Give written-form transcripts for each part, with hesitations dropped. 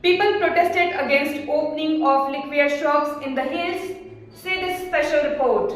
People protested against opening of liquor shops in the hills, say this special report.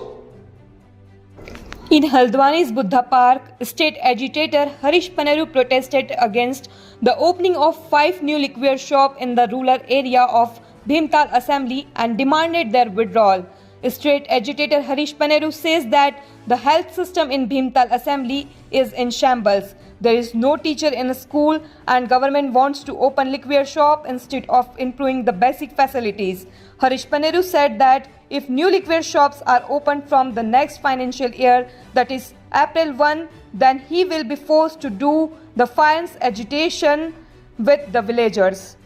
In Haldwani's Buddha Park, state agitator Harish Paneru protested against the opening of 5 new liquor shops in the rural area of Bhimtal Assembly and demanded their withdrawal. State agitator Harish Paneru says that the health system in Bhimtal Assembly is in shambles. There is no teacher in a school and government wants to open liquor shop instead of improving the basic facilities. Harish Paneru said that if new liquor shops are opened from the next financial year, that is April 1, then he will be forced to do the fines agitation with the villagers.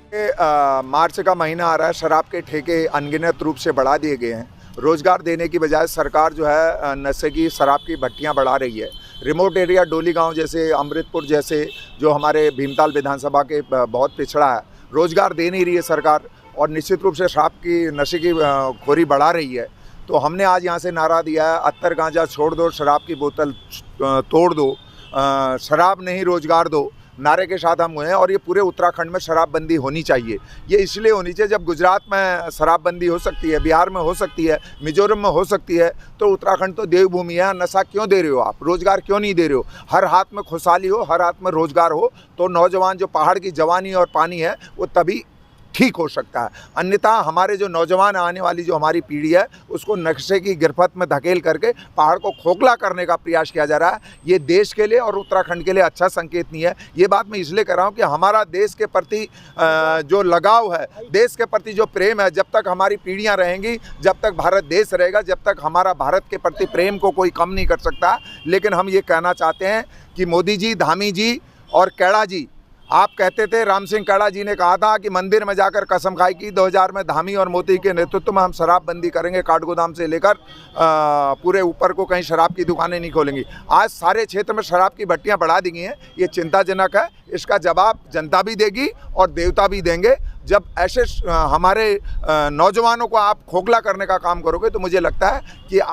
मार्च का महीना आ रहा है, शराब के ठेके अनगिनत रूप से बढ़ा दिए गए हैं। रोज़गार देने की बजाय सरकार जो है नशे की शराब की भट्टियां बढ़ा रही है। रिमोट एरिया डोली गांव जैसे, अमृतपुर जैसे जो हमारे भीमताल विधानसभा के बहुत पिछड़ा है, रोज़गार दे नहीं रही है सरकार और निश्चित रूप से शराब की नशे की खोरी बढ़ा रही है। तो हमने आज यहाँ से नारा दिया है, अत्तर गांजा छोड़ दो, शराब की बोतल तोड़ दो, शराब नहीं रोज़गार दो, नारे के साथ हम हुए हैं। और ये पूरे उत्तराखंड में शराबबंदी होनी चाहिए। ये इसलिए होनी चाहिए, जब गुजरात में शराबबंदी हो सकती है, बिहार में हो सकती है, मिजोरम में हो सकती है, तो उत्तराखंड तो देवभूमि है। नशा क्यों दे रहे हो आप? रोज़गार क्यों नहीं दे रहे हो? हर हाथ में खुशहाली हो, हर हाथ में रोज़गार हो, तो नौजवान जो पहाड़ की जवानी और पानी है वो तभी ठीक हो सकता है। अन्यथा हमारे जो नौजवान आने वाली जो हमारी पीढ़ी है उसको नशे की गिरफ्त में धकेल करके पहाड़ को खोखला करने का प्रयास किया जा रहा है। ये देश के लिए और उत्तराखंड के लिए अच्छा संकेत नहीं है। ये बात मैं इसलिए कर रहा हूँ कि हमारा देश के प्रति जो लगाव है, देश के प्रति जो प्रेम है, जब तक हमारी पीढ़ियाँ रहेंगी, जब तक भारत देश रहेगा, जब तक हमारा भारत के प्रति प्रेम को कोई कम नहीं कर सकता। लेकिन हम ये कहना चाहते हैं कि मोदी जी, धामी जी और कैड़ा जी, आप कहते थे, राम सिंह कैड़ा जी ने कहा था कि मंदिर में जाकर कसम खाई कि 2000 में धामी और मोदी के नेतृत्व में हम शराबबंदी करेंगे, काठगोदाम से लेकर पूरे ऊपर को कहीं शराब की दुकानें नहीं खोलेंगी। आज सारे क्षेत्र में शराब की भट्टियां बढ़ा दी गई हैं। ये चिंताजनक है। इसका जवाब जनता भी देगी और देवता भी देंगे। जब ऐसे हमारे नौजवानों को आप खोखला करने का काम करोगे तो मुझे लगता है कि